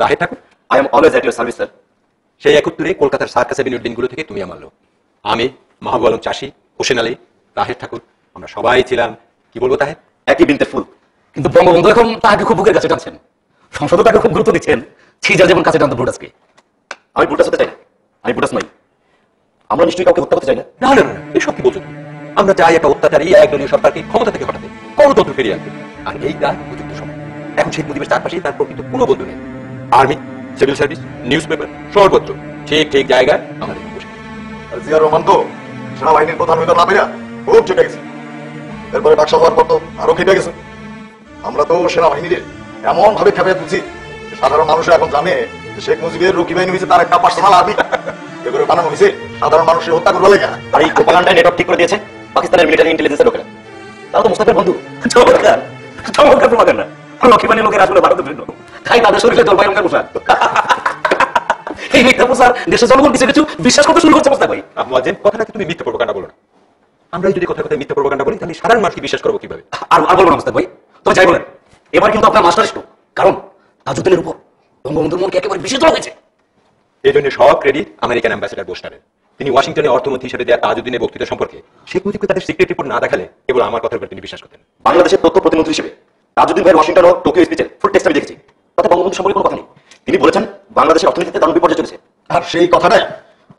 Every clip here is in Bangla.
Taher Thakur, I am always at your service sir. সেই 71-এ কলকাতার সার্কাস এভিনিউর দিনগুলো থেকে তুমি আমার লোক। আমি, মাহবুব আলম চাষি, হোসেন আলী, তাহের ঠাকুর, আমরা সবাই ছিলাম কি বলবো তাহের, একই বৃন্তের ফুল। কিন্তু বঙ্গবন্ধু এখন তাকে খুব বুকের কাছে টানছেন, সংসদে তাকে খুব গুরুত্ব দিচ্ছেন। ছিজার যেমন কাছে টানতো ব্রুটাসকে। আমি ব্রুটাস হতে চাই না, আমি ব্রুটাস নই। আমরা নিশ্চয়ই কাউকে হত্যা করতে চাই না। না না না, এসব কি বলছো তুমি? আমরা চাই একটা অত্যাচারী একদলীয় সরকারকে ক্ষমতা থেকে হটাতে, গণতন্ত্র ফিরিয়ে আনতে। আর এই তার উপযুক্ত সময়। এখন শেখ মুজিবের চারপাশেই তার প্রকৃত কোনো বন্ধু নেই। Army, civil service, news paper, সর্বত্র ঠিক ঠিক জায়গায় আমাদের বসে। জিয়া রহমান তো সেনাবাহিনীর প্রধান হইতে না পেরা খুব চেপে গেছে। এরপরে বাক্সা হওয়ার পর তো আরো খেপে গেছে। আমরা তো সেনাবাহিনীর এমন ভাবে খেপে তুলছি সাধারণ মানুষ এখন জানে শেখ মুজিবের রকি বাহিনী হয়েছে তার একটা পার্সোনাল আর্মি। এগুলো বানানো হয়েছে সাধারণ মানুষের হত্যা করবে লেগে। আর এই গোপালনটাই নেটওয়ার্ক ঠিক করে দিয়েছে পাকিস্তানের মিলিটারি ইন্টেলিজেন্সের লোকেরা। তারা তো মুস্তাফের বন্ধু। চমৎকার চমৎকার প্রমাণ। লক্ষ্মী বাহিনীর লোকের আসলে ভারতের ভিন্ন, তাই তাদের শরীরে জলবায়ু পোশাক। এই মিথ্যা প্রচার দেশের জনগণ কিছু কিছু বিশ্বাস করতে শুরু করছে। মোস্তাক ভাই, মহাজেন, কথাটা তুমি মিথ্যা প্রোপাগান্ডা বলো না। আমরা যদি কথা কথা মিথ্যা প্রোপাগান্ডা বলি তাহলে সাধারণ মানুষকে বিশ্বাস করবো কিভাবে? আর বলবো না মোস্তাক ভাই, তবে যাই বলেন এবার কিন্তু আপনার মাস্টার স্ট্রোক, কারণ তাজউদ্দিনের উপর বঙ্গবন্ধুর মনকে একেবারে বিশেষ দেওয়া হয়েছে। এই জন্য সব ক্রেডিট আমেরিকান অ্যাম্বাসেডার বোস্টারের। তিনি ওয়াশিংটনে অর্থমন্ত্রী হিসেবে দেওয়া তাজউদ্দিনের বক্তৃতা সম্পর্কে শেখ মুজিবকে তাদের সিক্রেট রিপোর্ট না দেখালে কেবল আমার কথার উপর তিনি বিশ্বাস করতেন। বাংলাদেশের তথ্য প্রতিমন্ত্রী হিসেবে তাজউদ্দিন ভাই ওয়াশিংটন ও টোকিও স্পিচের ফুল টেক্সট আমি দেখেছি। তাতে বঙ্গবন্ধু সম্পর্কে কোনো কথা নেই। তিনি বলেছেন বাংলাদেশের অর্থনীতিতে দারুণ বিপর্যয় চলেছে। আর সেই কথাটাই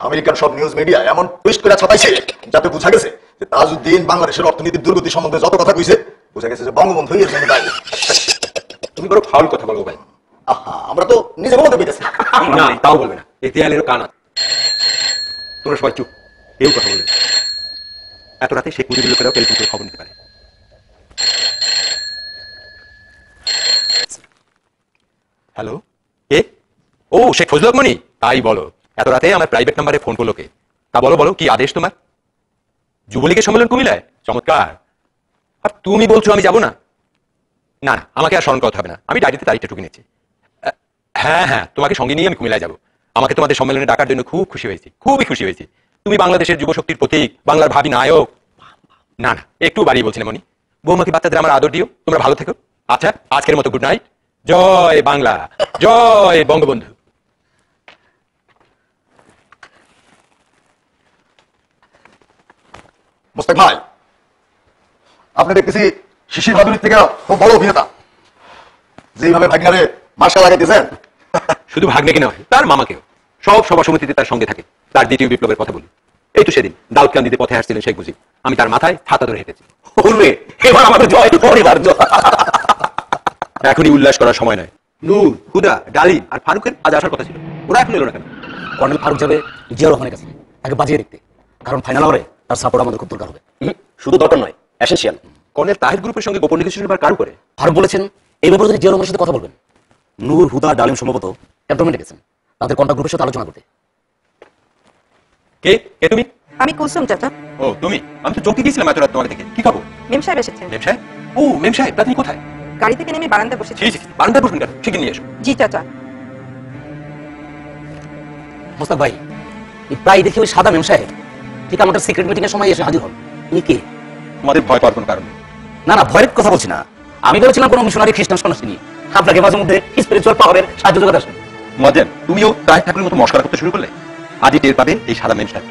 আমেরিকান সব নিউজ মিডিয়া এমন টুইস্ট করে ছাপাইছে যাতে বোঝা গেছে যে তাজউদ্দিন বাংলাদেশের অর্থনীতির দুর্গতি সম্বন্ধে যত কথা কইছে বোঝা গেছে যে বঙ্গবন্ধুই এর জন্য দায়ী। তুমি বড় ফাউল কথা বলবো ভাই। আহা, আমরা তো নিজে বলতে পেরেছি না, তাও বলবে না, এই দেয়ালেরও কান আছে। তোমরা সবাই চুপ, কেউ কথা বলবে না। এত রাতে শেখ মুজিবের লোকেরাও টেলিফোন করে খবর নিতে পারে। হ্যালো, কে? ও, শেখ ফজলুল হক মনি। তাই বলো, এত রাতে আমার প্রাইভেট নাম্বারে ফোন করলো কে? তা বলো বলো, কি আদেশ তোমার? যুবলীগের সম্মেলন কুমিল্লায়? চমৎকার। আর তুমি বলছো আমি যাবো না? না না, আমাকে আর স্মরণ করতে হবে না, আমি ডায়েরিতে তারিখটা টুকে নিচ্ছি। হ্যাঁ হ্যাঁ, তোমাকে সঙ্গে নিয়ে আমি কুমিল্লায় যাবো। আমাকে তোমাদের সম্মেলনে ডাকার জন্য খুব খুশি হয়েছি, খুবই খুশি হয়েছি। তুমি বাংলাদেশের যুবশক্তির প্রতীক, বাংলার ভাবি নায়ক। না না, একটু বাড়িয়ে বলছি না মনি। বৌমাকে বাচ্চাদের আমার আদর দিও, তোমরা ভালো থেকো। আচ্ছা, আজকের মতো গুড নাইট। জয় বাংলা, জয় বঙ্গবন্ধু। মোস্তাক ভাই, আপনি দেখতেছি শিশির ভাদুরীর থেকে খুব বড় অভিনেতা। যেভাবে ভাগ্নারে মার্শাল লাগাইতেছেন। শুধু ভাগ্নেকে নয়, তার মামাকেও। সব সভা সমিতিতে তার সঙ্গে থাকে। তার দ্বিতীয় বিপ্লবের কথা বলি। এই তো সেদিন দাউদকান্দিতে পথে আসছিলেন শেখ মুজিব, আমি তার মাথায় ছাতা ধরে হেঁটেছি। এবার আমাদের জয় পরিবার। এখনই উল্লাস করার সময় নয়। নূর, হুদা, ডালিম আর ফারুকের আজ আসার কথা ছিল, ওরা এখন এলো না কেন? কর্নেল ফারুক যাবে জিয়া রহমানের কাছে, তাকে বাজিয়ে দেখতে, কারণ ফাইনাল আওয়ারে তার সাপোর্ট আমাদের খুব দরকার হবে। শুধু দরকার নয়, এসেনশিয়াল। কর্নেল তাহের গ্রুপের সঙ্গে গোপন নেগোসিয়েশন আবার কারো করে? ফারুক বলেছেন এই ব্যাপারে যদি জিয়া রহমানের সাথে কথা বলবেন। নূর, হুদা, ডালিম সম্ভবত ক্যান্টনমেন্টে গেছেন তাদের কন্টাক্ট গ্রুপের সাথে আলোচনা করতে। কে কে তুমি? আমি কুলসুম চাচা। ও তুমি, আমি তো চৌকি গিয়েছিলাম এত রাত তোমার থেকে। কি খবর? মেম সাহেব এসেছেন। মেম সাহেব? ও মেম সাহেব, আপনি কোথায়? গাড়ি থেকে নেমে বারান্দায় বসেছি। ছি ছি, বারান্দায় বসুন কেন? ঠিক নিয়ে এসো। জি চাচা। মোস্তাক ভাই, প্রায় দেখি ওই সাদা মেম সাহেব ঠিক আমাদের সিক্রেট মিটিং এর সময় এসে হাজির হন। ইনি কে? তোমাদের ভয় পাওয়ার কোনো কারণ নেই। না না, ভয়ের কথা বলছি না, আমি বলেছিলাম কোনো মিশনারি খ্রিস্টান সন্ন্যাসিনী আপনাকে মাঝে মধ্যে স্পিরিচুয়াল পাওয়ারের সাহায্য জোগাড় আসেন। মজেন, তুমিও তাই ঠাকুরের মতো মস্করা করতে শুরু করলে। আজই টের পাবে এই সাদা মেম সাহেব।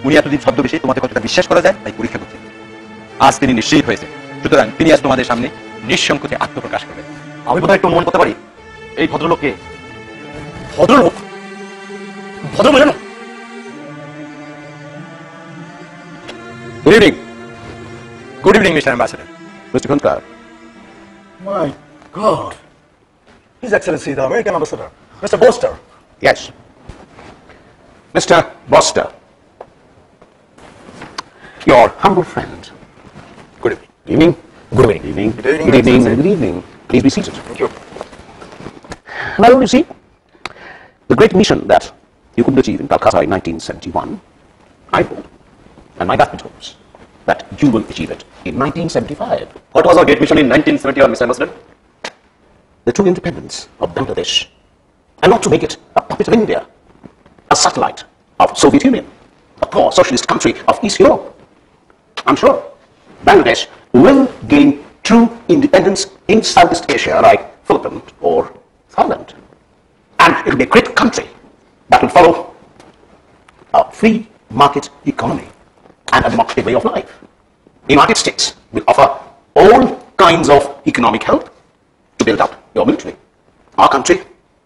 উনি এতদিন ছদ্মবেশে তোমাদের কতটা বিশ্বাস করা যায় তাই পরীক্ষা করছেন। আজ তিনি নিশ্চিত হয়েছে, সুতরাং তিনি আজ তোমাদের সামনে নিঃসংকোচে আত্মপ্রকাশ করবেন। আমি বোধহয় একটু মনে করতে পারি এই ভদ্রলোককে। ভদ্রলোক? ভদ্র মেলানো? Good evening. Good evening mister ambassador. Mister Khondaker. My God. His Excellency, the American Ambassador, Mr. Boster. Yes. Mr. Boster. Your humble friend. Good evening. Evening. Good evening. Evening. Good evening, Good evening. Excellency. Good evening. Please be seated. Thank you. Well, you see, the great mission that you couldn't achieve in Calcutta in 1971, I hope, and my government hopes, that you will achieve it in 1975. What was our great mission in 1971, Mr. Ambassador? The true independence of Bangladesh, and not to make it a puppet of India, a satellite of Soviet Union, a poor socialist country of East Europe. I'm sure Bangladesh will gain true independence in Southeast Asia like Philippines or Thailand. it will be a great country that will follow a free market economy and a democratic way of life. The United States will offer all kinds of economic help to build up your military. Our country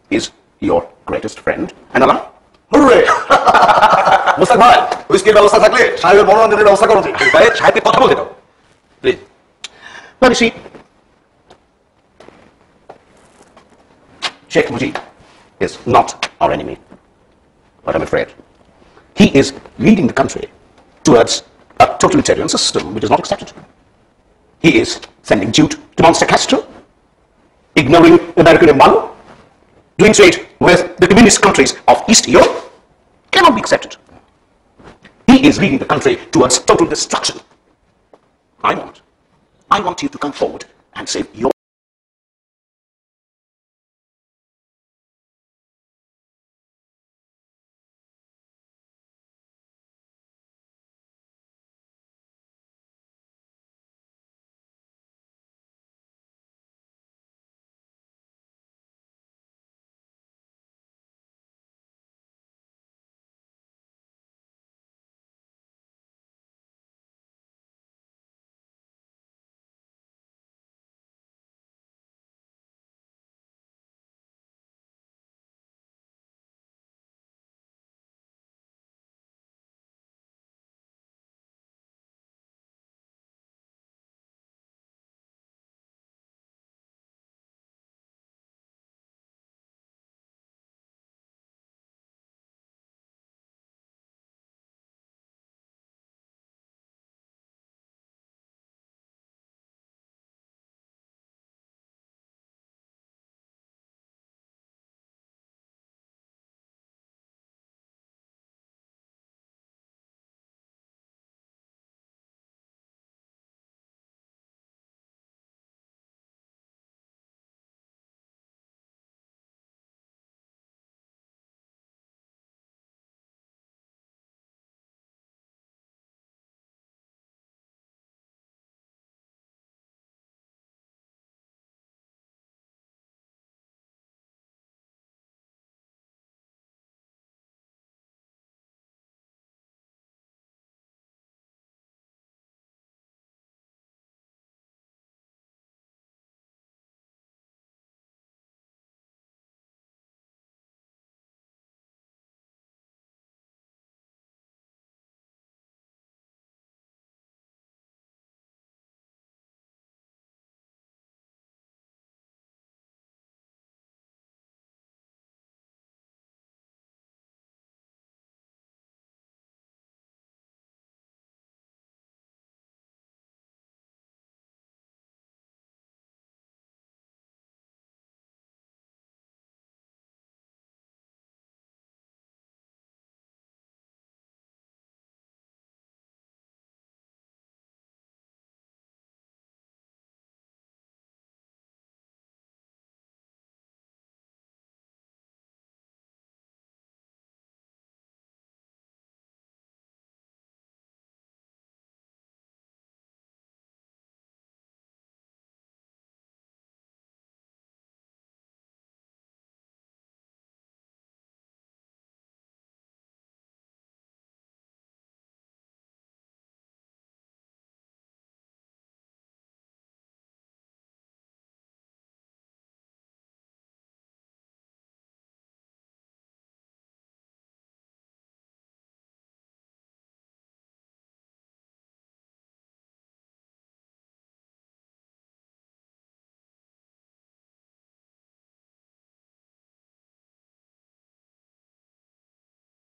is your greatest friend and ally. Hurray! Mostaq ভাই, হুইস্কির ব্যবস্থা থাকলে সাহেবের মনোরঞ্জনের ব্যবস্থা করো যে। ভাই সাহেবকে কথা বলতে দাও please. Well, you see, Sheikh Mujib is not our enemy, but I'm afraid he is leading the country towards a totalitarian system which is not accepted. He is sending jute to Monster Castro, ignoring American embargo, doing trade with the communist countries of East Europe. Cannot be accepted. He is leading the country towards total destruction. I want you to come forward and save your